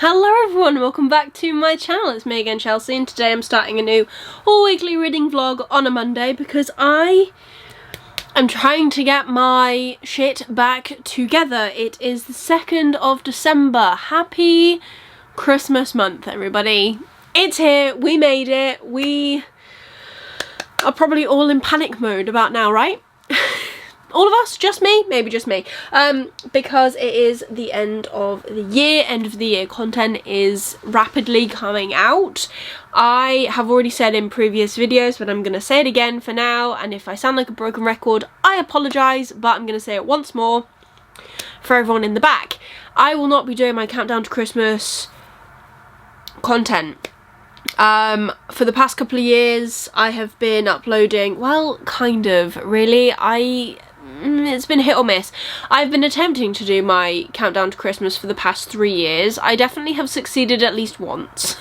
Hello everyone, welcome back to my channel. It's me again, Chelsea, and today I'm starting a new all-weekly reading vlog on a Monday because I am trying to get my shit back together. It is the 2nd of December. Happy Christmas month, everybody. It's here, we made it. We are probably all in panic mode about now, right? All of us? Just me? Maybe just me. Because it is the end of the year. Content is rapidly coming out. I have already said in previous videos, but I'm going to say it again for now, and if I sound like a broken record, I apologise, but I'm going to say it once more for everyone in the back. I will not be doing my countdown to Christmas content. For the past couple of years, I have been uploading, well, kind of, really. It's been hit or miss. I've been attempting to do my countdown to Christmas for the past 3 years. I definitely have succeeded at least once,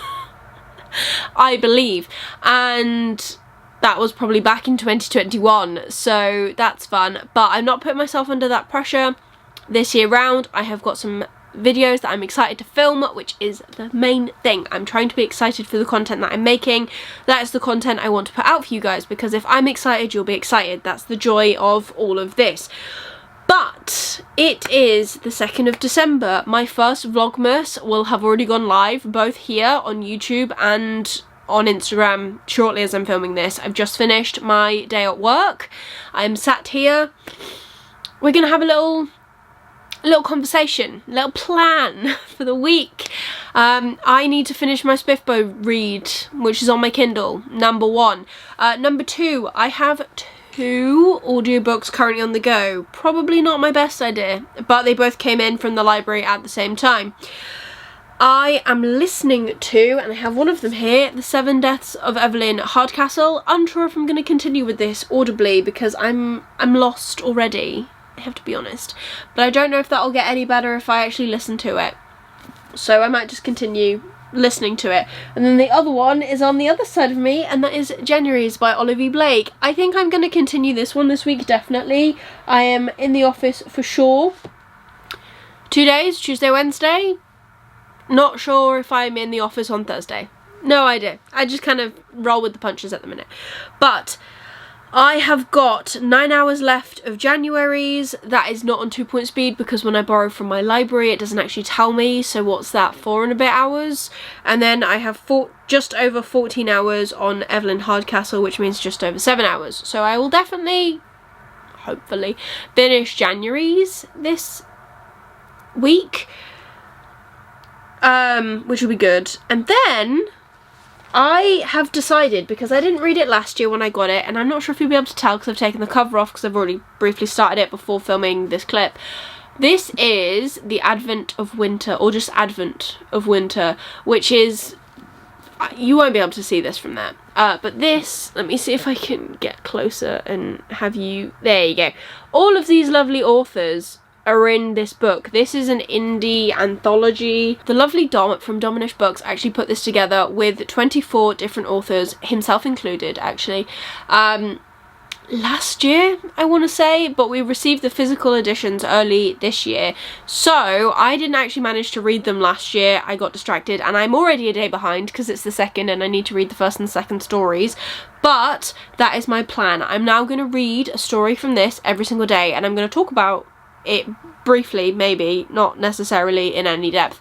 I believe, and that was probably back in 2021, so that's fun, but I'm not putting myself under that pressure this year round. I have got some videos that I'm excited to film, which is the main thing. I'm trying to be excited for the content that I'm making. That is the content I want to put out for you guys, because if I'm excited, you'll be excited. That's the joy of all of this. But it is the 2nd of December. My first Vlogmas will have already gone live, both here on YouTube and on Instagram shortly as I'm filming this. I've just finished my day at work. I'm sat here. We're gonna have a little conversation, little plan for the week. I need to finish my Spiffbo read, which is on my Kindle, number 1. Number 2, I have 2 audiobooks currently on the go. Probably not my best idea, but they both came in from the library at the same time. I am listening to, and I have one of them here, The 7 Deaths of Evelyn Hardcastle. Unsure if I'm going to continue with this audibly because I'm lost already, I have to be honest, but I don't know if that'll get any better if I actually listen to it, so I might just continue listening to it. And then the other one is on the other side of me, and that is January's by Olivia Blake. I think I'm going to continue this one this week, definitely. I am in the office for sure 2 days, Tuesday, Wednesday. Not sure if I'm in the office on Thursday, no idea. I just kind of roll with the punches at the minute. But I have got 9 hours left of January's. That is not on 2-point speed because when I borrow from my library it doesn't actually tell me, so what's that, 4 and a bit hours? And then I have just over 14 hours on Evelyn Hardcastle, which means just over 7 hours. So I will definitely, hopefully, finish January's this week, which will be good. And then I have decided, because I didn't read it last year when I got it, and I'm not sure if you'll be able to tell because I've taken the cover off because I've already briefly started it before filming this clip. This is The Advent of Winter, or just Advent of Winter, which is, you won't be able to see this from there, but this, let me see if I can get closer and have you, there you go. All of these lovely authors are in this book. This is an indie anthology. The lovely Dom from Dominish Books actually put this together with 24 different authors, himself included actually, last year I want to say, but we received the physical editions early this year, so I didn't actually manage to read them last year. I got distracted and I'm already a day behind because it's the 2nd and I need to read the 1st and 2nd stories, but that is my plan. I'm now going to read a story from this every single day, and I'm going to talk about it briefly, maybe not necessarily in any depth,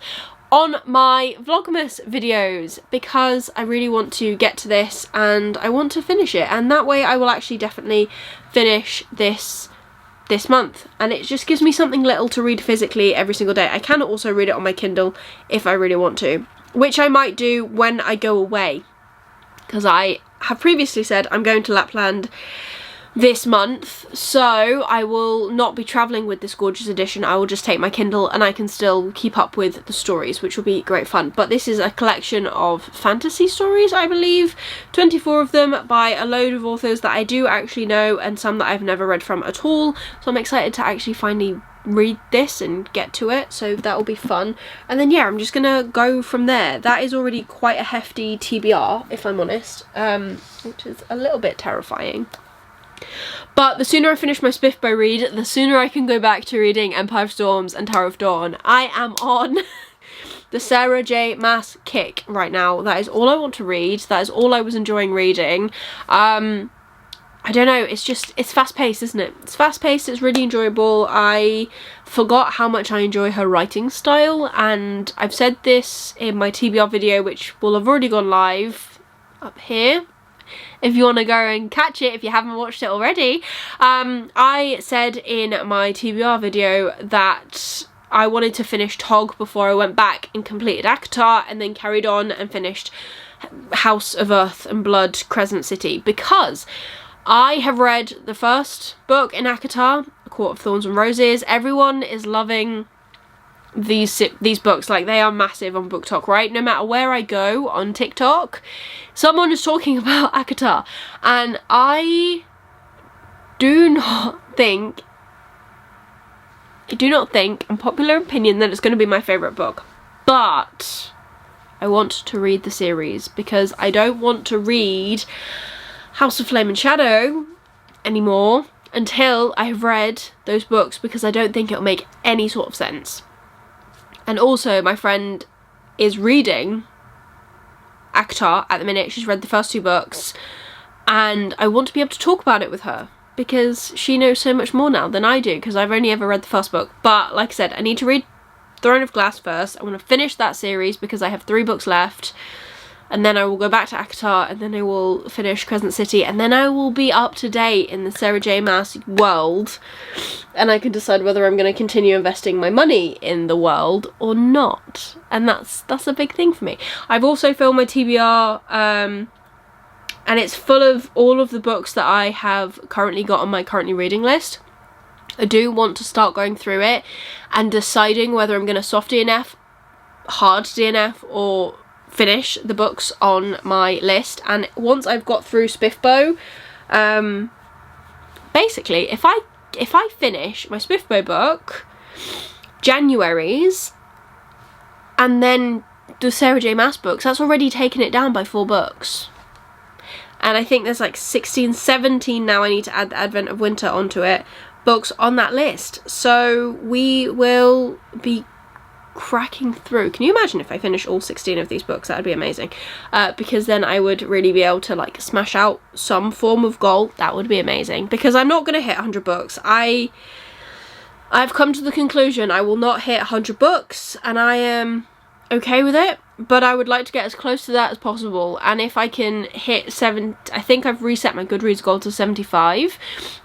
on my Vlogmas videos, because I really want to get to this and I want to finish it, and that way I will actually definitely finish this month, and it just gives me something little to read physically every single day. I can also read it on my Kindle if I really want to, which I might do when I go away, because I have previously said I'm going to Lapland this month, so I will not be travelling with this gorgeous edition. I will just take my Kindle and I can still keep up with the stories, which will be great fun. But this is a collection of fantasy stories, I believe, 24 of them by a load of authors that I do actually know and some that I've never read from at all, so I'm excited to actually finally read this and get to it, so that will be fun. And then yeah, I'm just gonna go from there. That is already quite a hefty TBR, if I'm honest, which is a little bit terrifying. But the sooner I finish my Spiffbo read, the sooner I can go back to reading Empire of Storms and Tower of Dawn. I am on the Sarah J Maas kick right now. That is all I want to read. That is all I was enjoying reading. I don't know, it's fast-paced, isn't it? It's fast-paced, it's really enjoyable. I forgot how much I enjoy her writing style, and I've said this in my TBR video, which will have already gone live up here, if you want to go and catch it if you haven't watched it already. I said in my TBR video that I wanted to finish Tog before I went back and completed ACOTAR, and then carried on and finished House of Earth and Blood, Crescent City, because I have read the first book in ACOTAR, A Court of Thorns and Roses. Everyone is loving these books. Like, they are massive on BookTok, right? No matter where I go on TikTok, someone is talking about ACOTAR, and I do not think, in popular opinion, that it's going to be my favourite book. But I want to read the series, because I don't want to read House of Flame and Shadow anymore until I have read those books, because I don't think it'll make any sort of sense. And also, my friend is reading ACOTAR at the minute. She's read the first 2 books, and I want to be able to talk about it with her, because she knows so much more now than I do, because I've only ever read the first book. But like I said, I need to read Throne of Glass first. I want to finish that series because I have 3 books left. And then I will go back to ACOTAR, and then I will finish Crescent City, and then I will be up to date in the Sarah J Maas world, and I can decide whether I'm going to continue investing my money in the world or not. And that's a big thing for me. I've also filmed my TBR, and it's full of all of the books that I have currently got on my currently reading list. I do want to start going through it and deciding whether I'm going to soft DNF, hard DNF, or finish the books on my list. And once I've got through Spiffbo, basically if I finish my Spiffbo book, January's, and then the Sarah J Maas books, that's already taken it down by 4 books. And I think there's like 16, 17 now. I need to add the Advent of Winter onto it, books on that list. So we will be cracking through. Can you imagine if I finish all 16 of these books? That would be amazing, because then I would really be able to like smash out some form of goal. That would be amazing, because I'm not going to hit 100 books. I've come to the conclusion I will not hit 100 books, and I am okay with it, but I would like to get as close to that as possible. And if I can hit 7, I think I've reset my Goodreads goal to 75,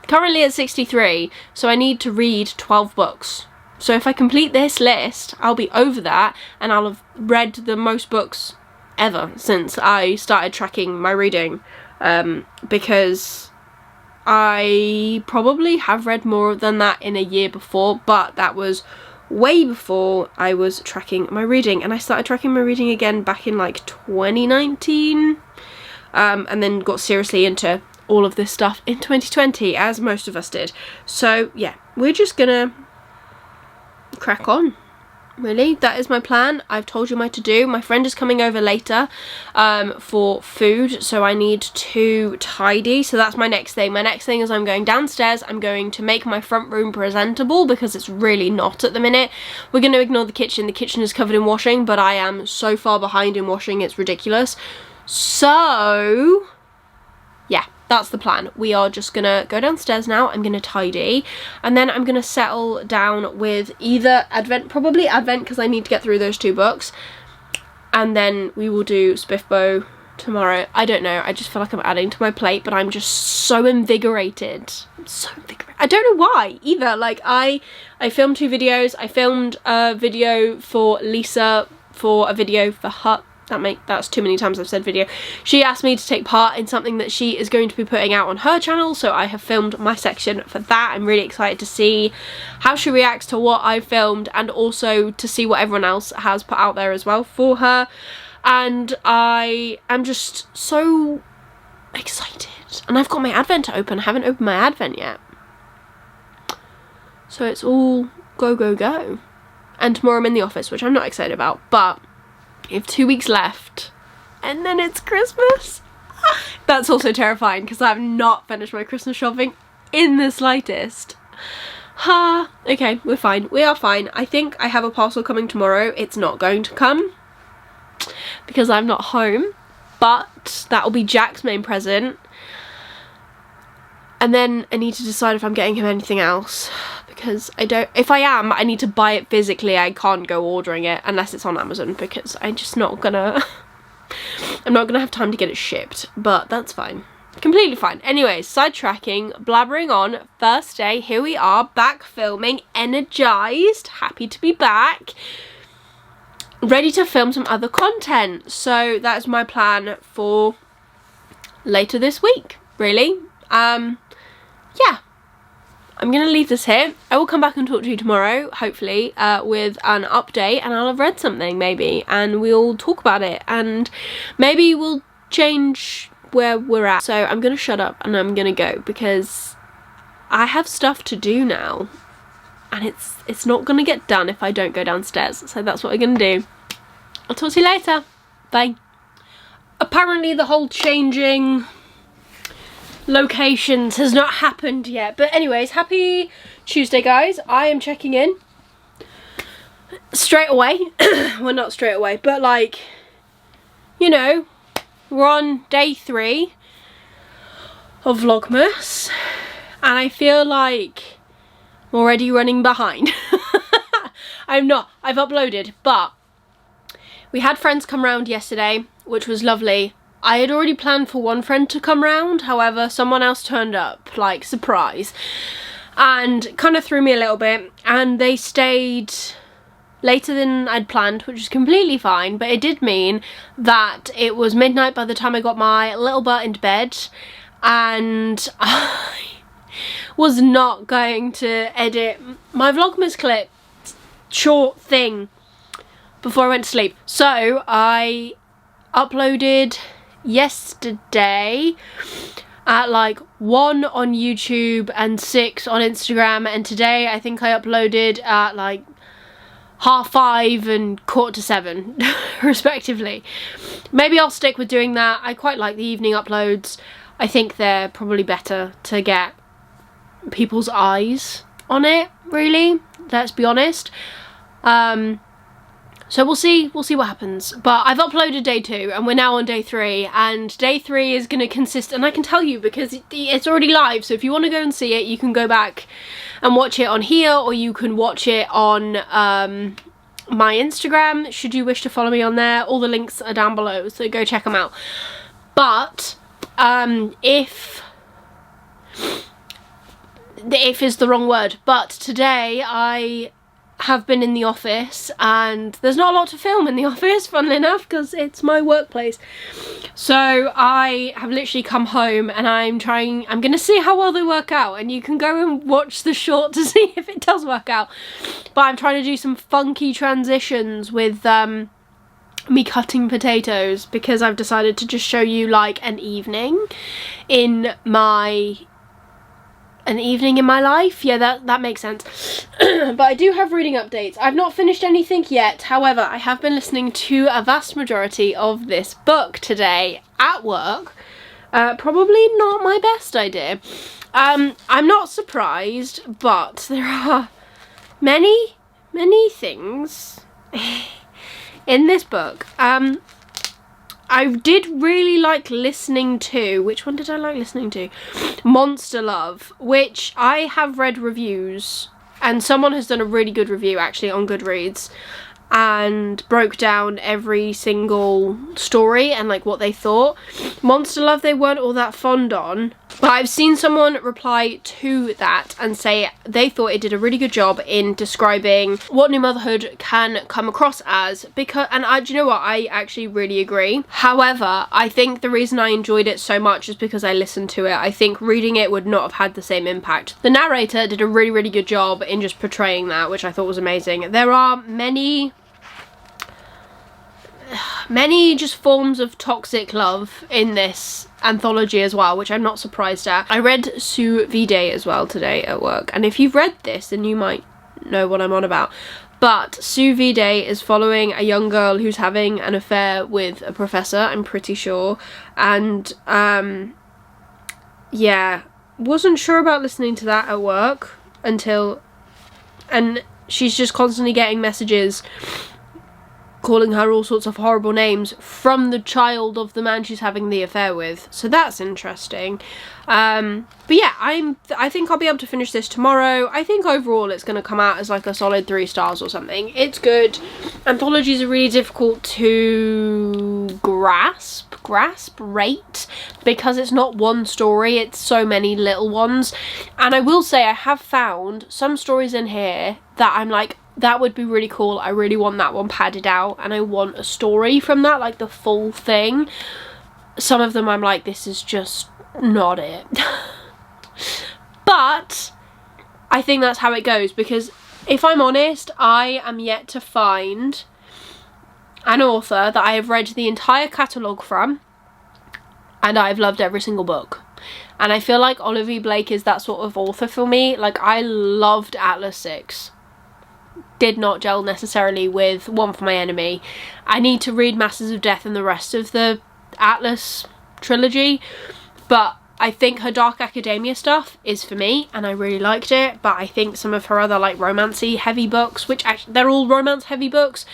currently at 63, so I need to read 12 books. So if I complete this list, I'll be over that, and I'll have read the most books ever since I started tracking my reading, because I probably have read more than that in a year before, but that was way before I was tracking my reading. And I started tracking my reading again back in like 2019, and then got seriously into all of this stuff in 2020, as most of us did. So yeah, we're just gonna crack on, really. That is my plan. I've told you my to-do. My friend is coming over later for food, so I need to tidy. So that's my next thing. My next thing is I'm going downstairs. I'm going to make my front room presentable, because it's really not at the minute. We're going to ignore the kitchen. The kitchen is covered in washing, but I am so far behind in washing, it's ridiculous. So yeah, that's the plan. We are just gonna go downstairs now. I'm gonna tidy, and then I'm gonna settle down with either Advent, probably Advent, because I need to get through those 2 books, and then we will do Spiffbo tomorrow. I don't know, I just feel like I'm adding to my plate, but I'm just so invigorated. I'm so invigorated. I don't know why either. Like, I filmed 2 videos. I filmed a video for Lisa, for a video for her. That's too many times I've said video. She asked me to take part in something that she is going to be putting out on her channel, so I have filmed my section for that. I'm really excited to see how she reacts to what I filmed, and also to see what everyone else has put out there as well for her. And I am just so excited. And I've got my Advent to open. I haven't opened my Advent yet. So it's all go, go, go. And tomorrow I'm in the office, which I'm not excited about, but we have 2 weeks left, and then it's Christmas. That's also terrifying, because I have not finished my Christmas shopping in the slightest. Ha, okay, we're fine. We are fine. I think I have a parcel coming tomorrow. It's not going to come because I'm not home, but that will be Jack's main present. And then I need to decide if I'm getting him anything else, because if I am, I need to buy it physically. I can't go ordering it unless it's on Amazon, because I'm just not gonna I'm not gonna have time to get it shipped, but that's fine. Completely fine. Anyways, sidetracking, blabbering on, first day, here we are, back filming, energized, happy to be back, ready to film some other content. So that's my plan for later this week, really. Yeah, I'm gonna leave this here. I will come back and talk to you tomorrow, hopefully, with an update, and I'll have read something maybe, and we'll talk about it, and maybe we'll change where we're at. So I'm gonna shut up and I'm gonna go, because I have stuff to do now, and it's not gonna get done if I don't go downstairs. So that's what we're gonna do. I'll talk to you later. Bye. Apparently the whole changing locations has not happened yet, but anyways, happy Tuesday, guys. I am checking in straight away. Well, not straight away, but like, you know, we're on day 3 of Vlogmas, and I feel like I'm already running behind. I'm not. I've uploaded, but we had friends come round yesterday, which was lovely. I had already planned for one friend to come round, however, someone else turned up, like, surprise, and kind of threw me a little bit, and they stayed later than I'd planned, which is completely fine, but it did mean that it was midnight by the time I got my little butt into bed, and I was not going to edit my Vlogmas clip short thing before I went to sleep. So I uploaded yesterday at like 1 on YouTube and 6 on Instagram, and today I think I uploaded at like 5:30 and 6:45 respectively. Maybe I'll stick with doing that. I quite like the evening uploads. I think they're probably better to get people's eyes on it, really, let's be honest. So we'll see what happens. But I've uploaded day 2 and we're now on day 3, and day 3 is going to consist, and I can tell you because it's already live, so if you want to go and see it, you can go back and watch it on here, or you can watch it on my Instagram, should you wish to follow me on there. All the links are down below, so go check them out. But if is the wrong word, but today I have been in the office, and there's not a lot to film in the office, funnily enough, because it's my workplace. So I have literally come home, and I'm gonna see how well they work out, and you can go and watch the short to see if it does work out. But I'm trying to do some funky transitions with me cutting potatoes, because I've decided to just show you like an evening in my life. Yeah, that makes sense. But I do have reading updates. I've not finished anything yet, however I have been listening to a vast majority of this book today at work. Probably not my best idea. I'm not surprised, but there are many things in this book. I did really like listening to, which one did I like listening to? Monster Love, which I have read reviews, and someone has done a really good review actually on Goodreads, and broke down every single story and like what they thought. Monster Love they weren't all that fond on, but I've seen someone reply to that and say they thought it did a really good job in describing what new motherhood can come across as, because, and do you know what, I actually really agree. However, I think the reason I enjoyed it so much is because I listened to it. I think reading it would not have had the same impact. The narrator did a really good job in just portraying that, which I thought was amazing. There are many just forms of toxic love in this anthology as well, which I'm not surprised at. I read Sous Vide as well today at work, and if you've read this then you might know what I'm on about. But Sous Vide is following a young girl who's having an affair with a professor, I'm pretty sure, and yeah, wasn't sure about listening to that at work until and she's just constantly getting messages calling her all sorts of horrible names from the child of the man she's having the affair with. So that's interesting. But yeah, I think I'll be able to finish this tomorrow. I think overall it's going to come out as like a solid 3 stars or something. It's good. Anthologies are really difficult to rate, because it's not one story, it's so many little ones. And I will say I have found some stories in here that I'm like, that would be really cool. I really want that one padded out, and I want a story from that, like the full thing. Some of them I'm like, this is just not it. But I think that's how it goes, because if I'm honest, I am yet to find an author that I have read the entire catalogue from and I've loved every single book. And I feel like Olivia Blake is that sort of author for me. Like, I loved Atlas 6. Did not gel necessarily with One for My Enemy. I need to read Masters of Death and the rest of the Atlas trilogy, but I think her Dark Academia stuff is for me, and I really liked it. But I think some of her other like romancy heavy books, which actually they're all romance heavy books,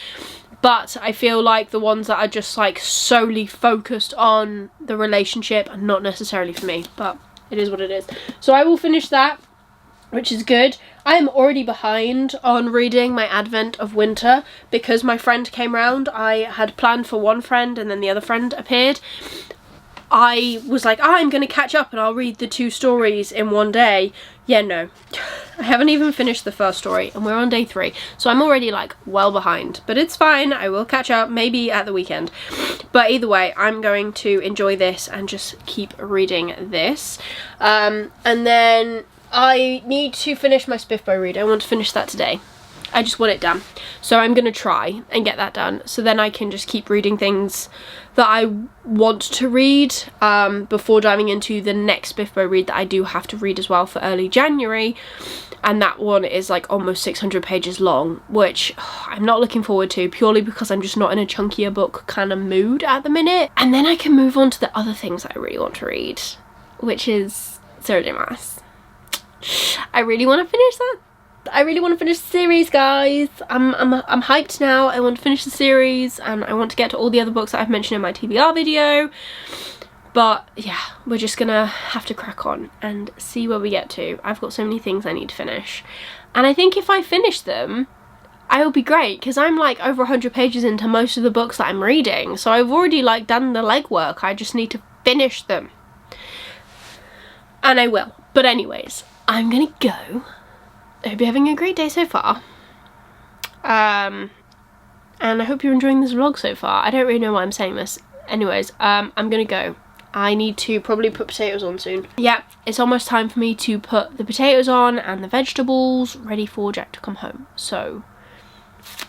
but I feel like the ones that are just like solely focused on the relationship are not necessarily for me, but it is what it is. So I will finish that, which is good. I am already behind on reading my Advent of Winter because my friend came round. I had planned for one friend and then the other friend appeared. I was like, oh, I'm going to catch up and I'll read the 2 stories in one day. Yeah, no. I haven't even finished the first story and we're on day 3. So I'm already like well behind. But it's fine. I will catch up maybe at the weekend. But either way, I'm going to enjoy this and just keep reading this. And then I need to finish my Spiffbo read. I want to finish that today. I just want it done. So I'm going to try and get that done. So then I can just keep reading things that I want to read before diving into the next Spiffbo read that I do have to read as well for early January. And that one is like almost 600 pages long, which I'm not looking forward to purely because I'm just not in a chunkier book kind of mood at the minute. And then I can move on to the other things that I really want to read, which is Zero de Mass. I really want to finish that. I really want to finish the series, guys. I'm hyped now. I want to finish the series and I want to get to all the other books that I've mentioned in my TBR video. But yeah, we're just gonna have to crack on and see where we get to. I've got so many things I need to finish. And I think if I finish them, I will be great, because I'm like over 100 pages into most of the books that I'm reading. So I've already like done the legwork. I just need to finish them. And I will. But anyways, I'm gonna go. I hope you're having a great day so far. And I hope you're enjoying this vlog so far. I don't really know why I'm saying this. Anyways, I'm gonna go. I need to probably put potatoes on soon. Yeah, it's almost time for me to put the potatoes on and the vegetables ready for Jack to come home. So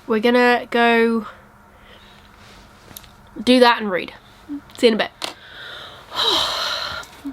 we're gonna go do that and read. See you in a bit.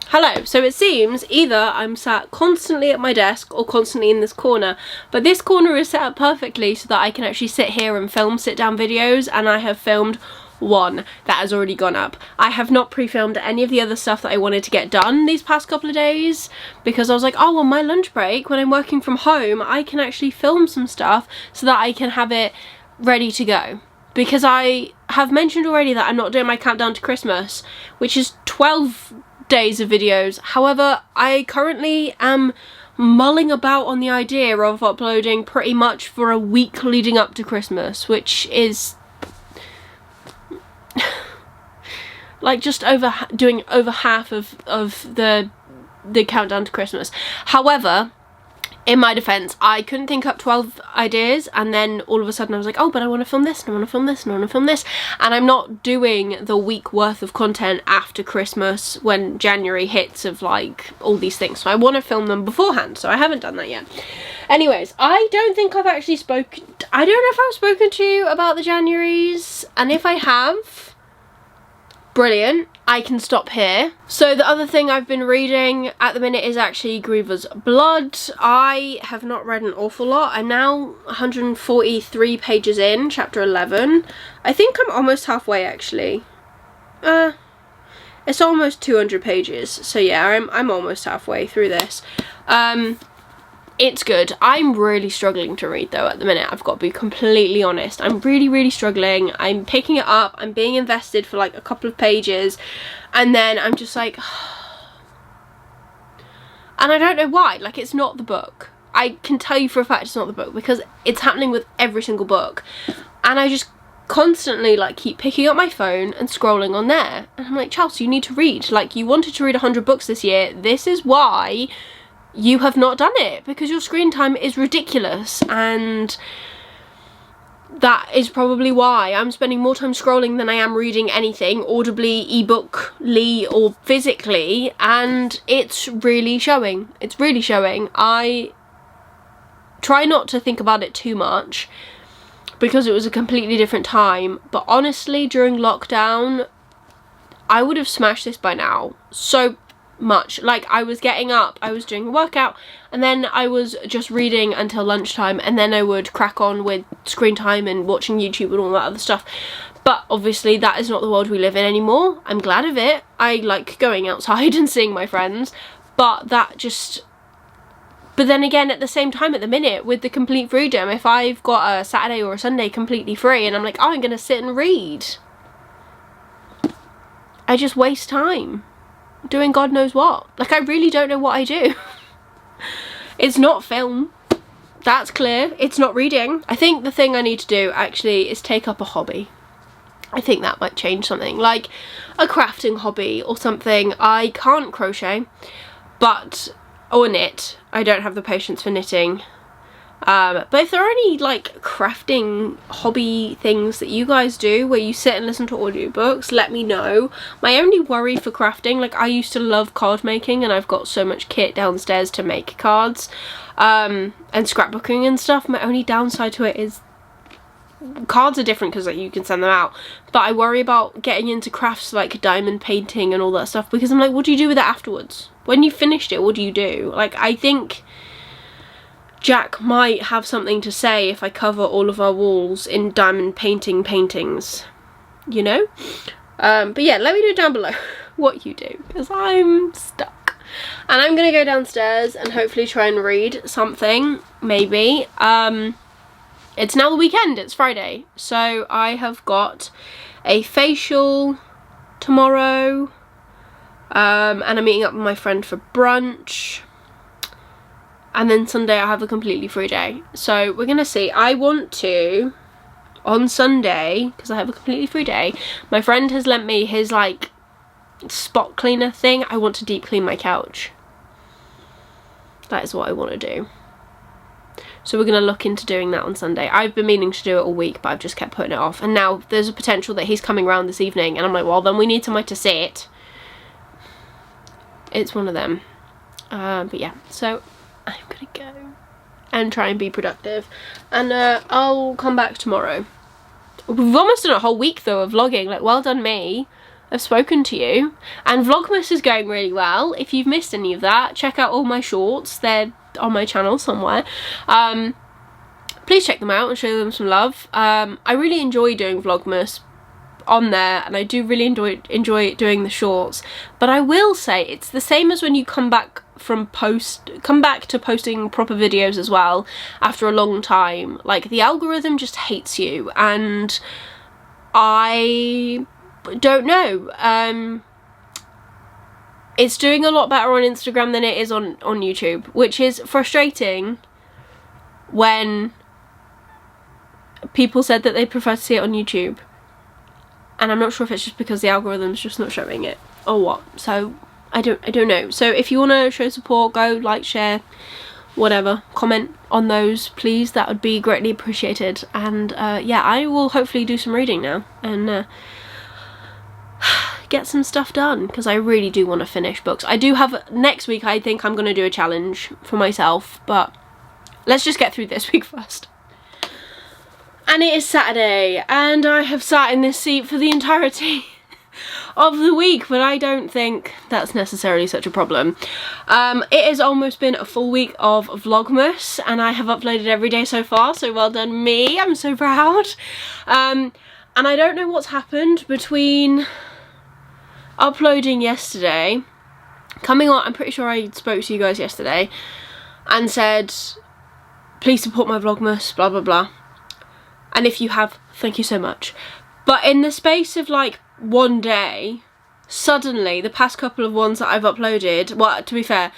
Hello. So it seems either I'm sat constantly at my desk or constantly in this corner, but this corner is set up perfectly so that I can actually sit here and film sit down videos, and I have filmed one that has already gone up. I have not pre-filmed any of the other stuff that I wanted to get done these past couple of days because I was like, oh, on my lunch break when I'm working from home I can actually film some stuff so that I can have it ready to go. Because I have mentioned already that I'm not doing my countdown to Christmas, which is 12 days of videos. However, I currently am mulling about on the idea of uploading pretty much for a week leading up to Christmas, which is like just doing over half of the countdown to Christmas. However, in my defense, I couldn't think up 12 ideas, and then all of a sudden I was like, oh, but I want to film this, and I want to film this, and I want to film this, and I'm not doing the week worth of content after Christmas when January hits of like all these things, so I want to film them beforehand, so I haven't done that yet. Anyways, I don't think I've actually spoken, I don't know if I've spoken to you about the Januaries, and if I have, brilliant, I can stop here. So the other thing I've been reading at the minute is actually Griever's Blood. I have not read an awful lot. I'm now 143 pages in, chapter 11. I think I'm almost halfway actually. It's almost 200 pages, so yeah, I'm almost halfway through this. it's good. I'm really struggling to read though at the minute, I've got to be completely honest. I'm really struggling. I'm picking it up, I'm being invested for like a couple of pages, and then I'm just like and I don't know why. Like, it's not the book. I can tell you for a fact it's not the book, because it's happening with every single book, and I just constantly like keep picking up my phone and scrolling on there, and I'm like, Chelsea, you need to read. Like, you wanted to read 100 books this year. This is why you have not done it, because your screen time is ridiculous, and that is probably why I'm spending more time scrolling than I am reading anything, audibly, ebookly, or physically, and it's really showing. It's really showing. I try not to think about it too much, because it was a completely different time, but honestly, during lockdown, I would have smashed this by now so much. Like, I was getting up, I was doing a workout, and then I was just reading until lunchtime, and then I would crack on with screen time and watching YouTube and all that other stuff. But obviously that is not the world we live in anymore. I'm glad of it. I like going outside and seeing my friends, but that just... But then again, at the same time, at the minute, with the complete freedom, if I've got a Saturday or a Sunday completely free and I'm like, oh, I'm gonna sit and read, I just waste time doing God knows what. Like, I really don't know what I do. It's not film, that's clear. It's not reading. I think the thing I need to do actually is take up a hobby. I think that might change something, like a crafting hobby or something. I can't crochet, but or knit. I don't have the patience for knitting. But if there are any like crafting hobby things that you guys do where you sit and listen to audiobooks, let me know. My only worry for crafting, like, I used to love card making, and I've got so much kit downstairs to make cards and scrapbooking and stuff. My only downside to it is cards are different because like, you can send them out, but I worry about getting into crafts like diamond painting and all that stuff, because I'm like, what do you do with it afterwards? When you've finished it, what do you do? Like, I think Jack might have something to say if I cover all of our walls in diamond paintings, you know? But yeah, let me know down below what you do, because I'm stuck. And I'm gonna go downstairs and hopefully try and read something, maybe. It's now the weekend, it's Friday, so I have got a facial tomorrow, and I'm meeting up with my friend for brunch. And then Sunday I have a completely free day. So we're gonna see. I want to, on Sunday, because I have a completely free day, my friend has lent me his like spot cleaner thing. I want to deep clean my couch. That is what I want to do. So we're gonna look into doing that on Sunday. I've been meaning to do it all week, but I've just kept putting it off. And now there's a potential that he's coming round this evening, and I'm like, well, then we need somewhere to sit. It's one of them. But yeah, so I'm gonna go and try and be productive, and I'll come back tomorrow. We've almost done a whole week though of vlogging. Like, well done me. I've spoken to you, and Vlogmas is going really well. If you've missed any of that, check out all my shorts. They're on my channel somewhere. Please check them out and show them some love. I really enjoy doing Vlogmas on there, and I do really enjoy doing the shorts, but I will say it's the same as when you come back to posting proper videos as well after a long time. Like, the algorithm just hates you, and I don't know, it's doing a lot better on Instagram than it is on YouTube, which is frustrating when people said that they prefer to see it on YouTube. And I'm not sure if it's just because the algorithm's just not showing it or what. So I don't know. So if you want to show support, go like, share, whatever, comment on those, please. That would be greatly appreciated. And yeah, I will hopefully do some reading now and get some stuff done, because I really do want to finish books. I do have next week. I think I'm going to do a challenge for myself, but let's just get through this week first. And it is Saturday, and I have sat in this seat for the entirety of the week, but I don't think that's necessarily such a problem. It has almost been a full week of Vlogmas, and I have uploaded every day so far, so well done me, I'm so proud. And I don't know what's happened between uploading yesterday, coming on, I'm pretty sure I spoke to you guys yesterday, and said, please support my Vlogmas, blah blah blah. And if you have, thank you so much. But in the space of like one day, suddenly the past couple of ones that I've uploaded, well, to be fair,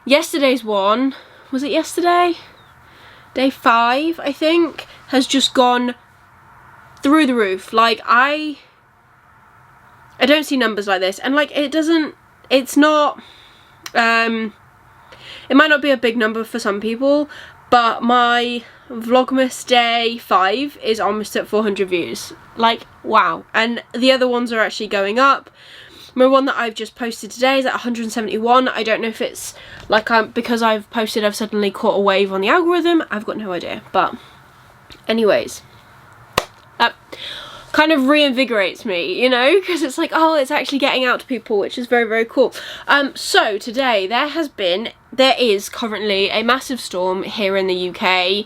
yesterday's one, was it yesterday? Day 5, I think, has just gone through the roof. Like, I don't see numbers like this, and like it's not, it might not be a big number for some people, but my Vlogmas day 5 is almost at 400 views. Like, wow. And the other ones are actually going up. My one that I've just posted today is at 171. I don't know if it's like because I've posted, I've suddenly caught a wave on the algorithm. I've got no idea. But anyways, that kind of reinvigorates me, you know, because it's like, oh, it's actually getting out to people, which is very, very cool. So today there is currently a massive storm here in the UK,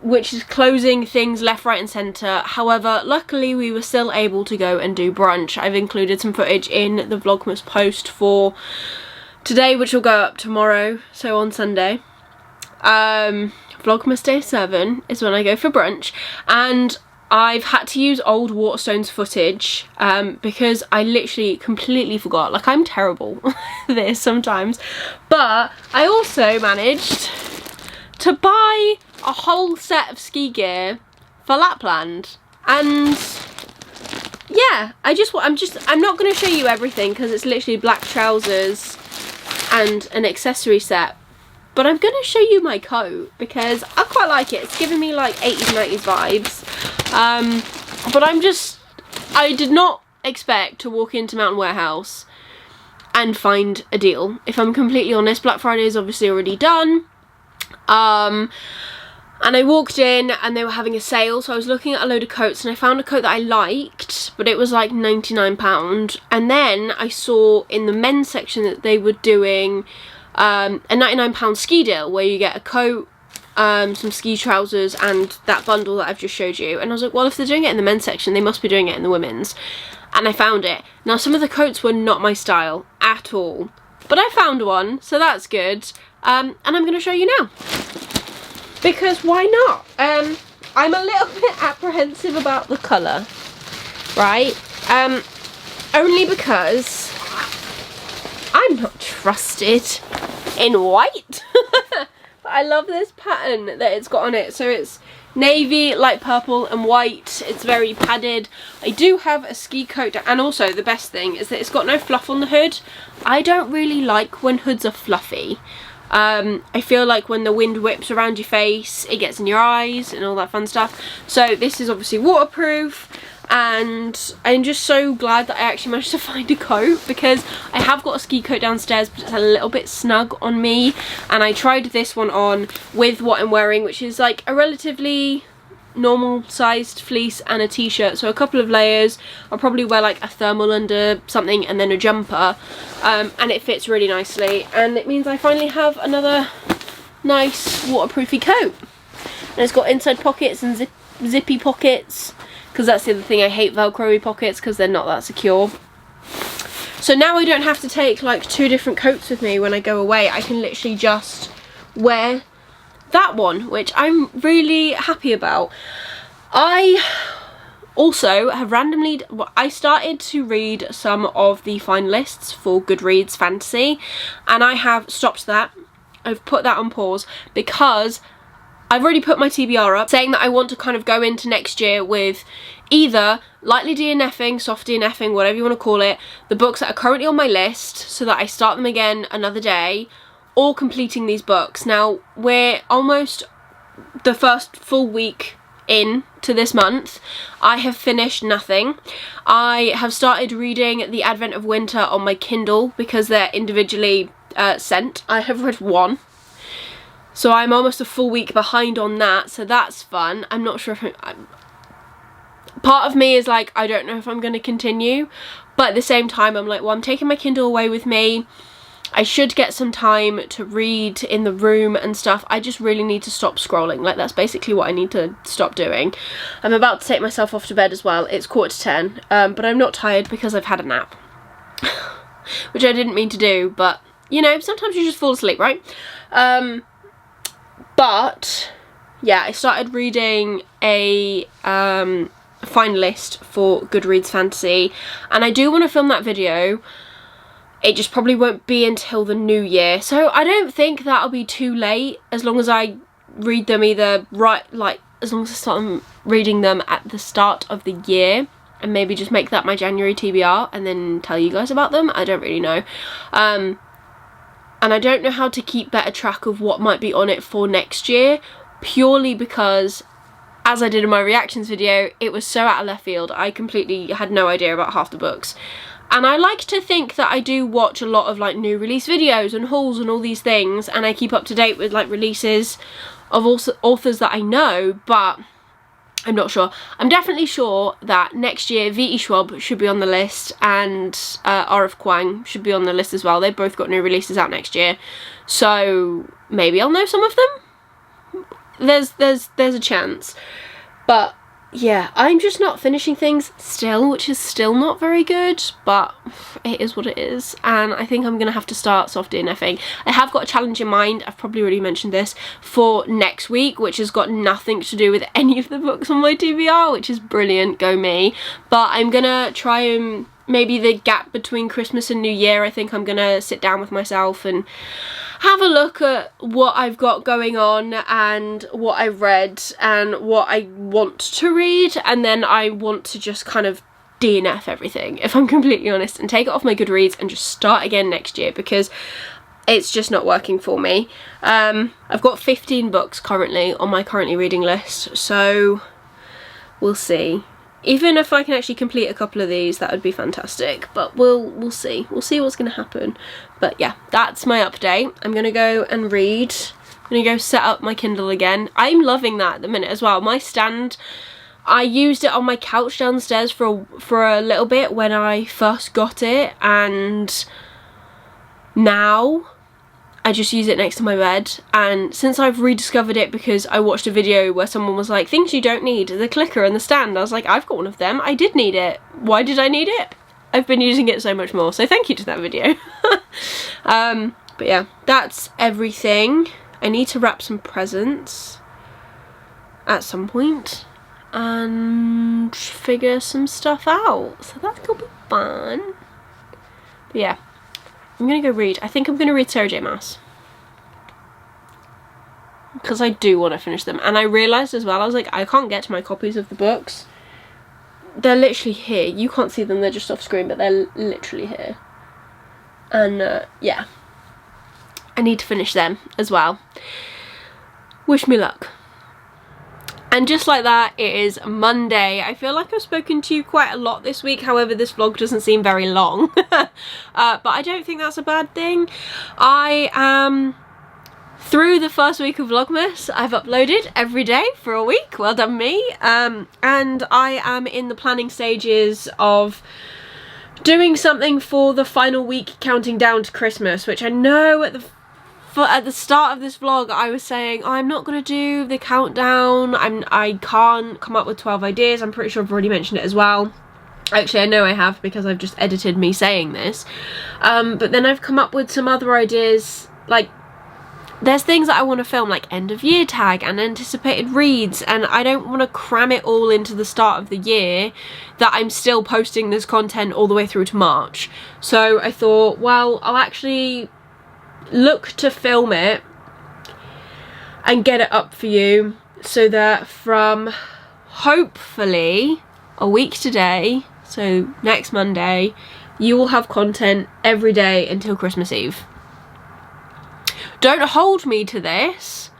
which is closing things left, right and centre. However, luckily we were still able to go and do brunch. I've included some footage in the Vlogmas post for today, which will go up tomorrow, so on Sunday. Vlogmas day 7 is when I go for brunch, and I've had to use old Waterstones footage because I literally completely forgot. Like, I'm terrible at this sometimes. But I also managed to buy a whole set of ski gear for Lapland. And yeah, I'm not going to show you everything because it's literally black trousers and an accessory set. But I'm going to show you my coat because I quite like it. It's giving me like 80s, 90s vibes. But I did not expect to walk into Mountain Warehouse and find a deal. If I'm completely honest, Black Friday is obviously already done. And I walked in and they were having a sale, so I was looking at a load of coats and I found a coat that I liked, but it was like £99. And then I saw in the men's section that they were doing a £99 ski deal where you get a coat, some ski trousers and that bundle that I've just showed you. And I was like, well, if they're doing it in the men's section, they must be doing it in the women's. And I found it. Now, some of the coats were not my style at all, but I found one, so that's good. And I'm going to show you now. Because why not? I'm a little bit apprehensive about the colour, right? Only because I'm not trusted in white. But I love this pattern that it's got on it. So it's navy, light purple and white. It's very padded. I do have a ski coat, and also the best thing is that it's got no fluff on the hood. I don't really like when hoods are fluffy. I feel like when the wind whips around your face, it gets in your eyes and all that fun stuff. So this is obviously waterproof, and I'm just so glad that I actually managed to find a coat, because I have got a ski coat downstairs but it's a little bit snug on me, and I tried this one on with what I'm wearing, which is like a relatively normal sized fleece and a t-shirt, so a couple of layers. I'll probably wear like a thermal under something and then a jumper, and it fits really nicely, and it means I finally have another nice waterproofy coat. And it's got inside pockets and zippy pockets, because that's the other thing, I hate velcro-y pockets because they're not that secure. So now I don't have to take like 2 different coats with me when I go away. I can literally just wear that one, which I'm really happy about. I also have randomly, I started to read some of the finalists for Goodreads Fantasy, and I have stopped that. I've put that on pause because I've already put my TBR up saying that I want to kind of go into next year with either lightly DNFing, soft DNFing, whatever you want to call it, the books that are currently on my list so that I start them again another day, or completing these books. Now, we're almost the first full week in to this month. I have finished nothing. I have started reading The Advent of Winter on my Kindle because they're individually sent. I have read 1. So I'm almost a full week behind on that, so that's fun. I'm not sure if part of me is like, I don't know if I'm going to continue, but at the same time I'm like, well, I'm taking my Kindle away with me. I should get some time to read in the room and stuff. I just really need to stop scrolling. Like, that's basically what I need to stop doing. I'm about to take myself off to bed as well. It's 9:45, but I'm not tired because I've had a nap. Which I didn't mean to do, but you know, sometimes you just fall asleep, right? But yeah, I started reading a finalist for Goodreads Fantasy, and I do want to film that video. It just probably won't be until the new year, so I don't think that'll be too late, as long as I read them either as long as I start reading them at the start of the year, and maybe just make that my January TBR and then tell you guys about them. I don't really know. And I don't know how to keep better track of what might be on it for next year, purely because, as I did in my reactions video, it was so out of left field. I completely had no idea about half the books. And I like to think that I do watch a lot of like new release videos and hauls and all these things, and I keep up to date with like releases of authors that I know, but I'm not sure. I'm definitely sure that next year V.E. Schwab should be on the list, and R.F. Kuang should be on the list as well. They've both got new releases out next year, so maybe I'll know some of them. There's a chance. But yeah, I'm just not finishing things still, which is still not very good, but it is what it is, and I think I'm gonna have to start soft DNFing. I have got a challenge in mind, I've probably already mentioned this, for next week, which has got nothing to do with any of the books on my TBR, which is brilliant, go me. But I'm gonna try and maybe the gap between Christmas and New Year, I think I'm gonna sit down with myself and have a look at what I've got going on and what I've read and what I want to read, and then I want to just kind of DNF everything, if I'm completely honest, and take it off my Goodreads and just start again next year, because it's just not working for me. I've got 15 books currently on my currently reading list, so we'll see. Even if I can actually complete a couple of these, that would be fantastic, but we'll see. We'll see what's going to happen. But yeah, that's my update. I'm going to go and read. I'm going to go set up my Kindle again. I'm loving that at the minute as well. My stand, I used it on my couch downstairs for a little bit when I first got it, and now I just use it next to my bed. And since I've rediscovered it because I watched a video where someone was like, things you don't need, the clicker and the stand, I was like, I've got one of them, I did need it. Why did I need it? I've been using it so much more, so thank you to that video. But yeah, that's everything. I need to wrap some presents at some point and figure some stuff out, so that's gonna be fun. But yeah, I'm gonna go read. I think I'm gonna read Sarah J Maas, because I do want to finish them. And I realised as well, I was like, I can't get to my copies of the books. They're literally here. You can't see them, they're just off screen, but they're literally here. And yeah, I need to finish them as well. Wish me luck. And just like that, it is Monday. I feel like I've spoken to you quite a lot this week, however this vlog doesn't seem very long. But I don't think that's a bad thing. I am through the first week of Vlogmas. I've uploaded every day for a week, well done me. And I am in the planning stages of doing something for the final week counting down to Christmas, which I know at the start of this vlog I was saying, oh, I'm not going to do the countdown, I can't come up with 12 ideas. I'm pretty sure I've already mentioned it as well. Actually, I know I have, because I've just edited me saying this. But then I've come up with some other ideas, like there's things that I want to film, like end of year tag and anticipated reads, and I don't want to cram it all into the start of the year that I'm still posting this content all the way through to March. So I thought, well, I'll actually look to film it and get it up for you, so that from hopefully a week today, so next Monday, you will have content every day until Christmas Eve. Don't hold me to this,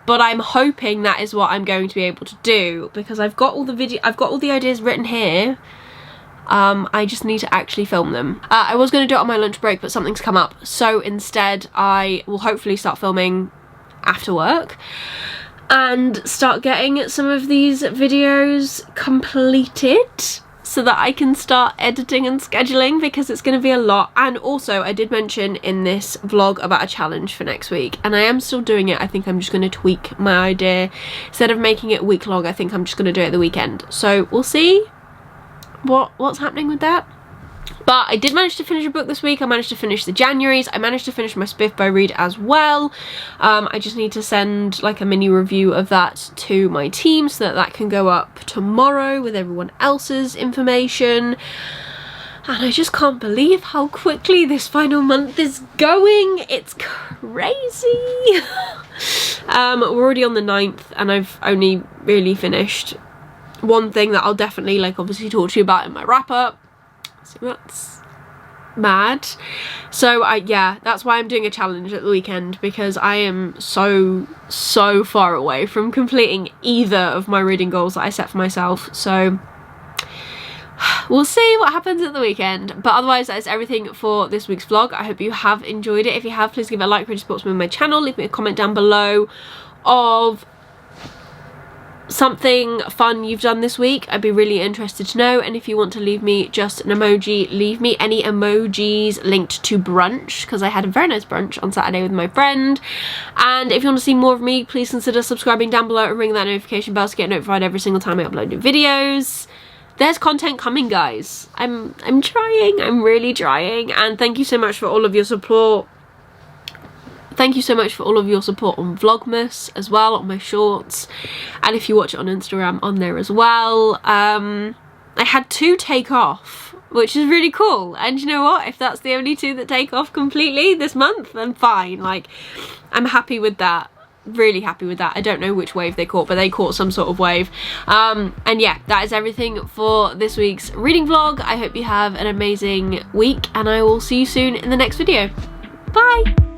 but I'm hoping that is what I'm going to be able to do, because I've got all the ideas written here. I just need to actually film them. I was going to do it on my lunch break, but something's come up, so instead I will hopefully start filming after work and start getting some of these videos completed so that I can start editing and scheduling, because it's going to be a lot. And also, I did mention in this vlog about a challenge for next week, and I am still doing it. I think I'm just going to tweak my idea. Instead of making it week long, I think I'm just going to do it the weekend. So we'll see what's happening with that. But I did manage to finish a book this week. I managed to finish the Januaries. I managed to finish my Spiff by Read as well. I just need to send like a mini review of that to my team so that that can go up tomorrow with everyone else's information. And I just can't believe how quickly this final month is going. It's crazy. We're already on the 9th and I've only really finished one thing that I'll definitely like obviously talk to you about in my wrap up. So that's mad. So yeah, that's why I'm doing a challenge at the weekend, because I am so far away from completing either of my reading goals that I set for myself. So we'll see what happens at the weekend. But otherwise, that is everything for this week's vlog. I hope you have enjoyed it. If you have, please give it a like, really supports me on my channel. Leave me a comment down below of something fun you've done this week. I'd be really interested to know. And if you want to leave me just an emoji, leave me any emojis linked to brunch, because I had a very nice brunch on Saturday with my friend. And if you want to see more of me, please consider subscribing down below and ring that notification bell to get notified every single time I upload new videos. There's content coming, guys. I'm trying. I'm really trying. And thank you so much for all of your support. Thank you so much for all of your support on Vlogmas as well, on my shorts. And if you watch it on Instagram, on there as well. I had 2 take off, which is really cool. And you know what? If that's the only 2 that take off completely this month, then fine. Like, I'm happy with that. Really happy with that. I don't know which wave they caught, but they caught some sort of wave. And yeah, that is everything for this week's reading vlog. I hope you have an amazing week, and I will see you soon in the next video. Bye!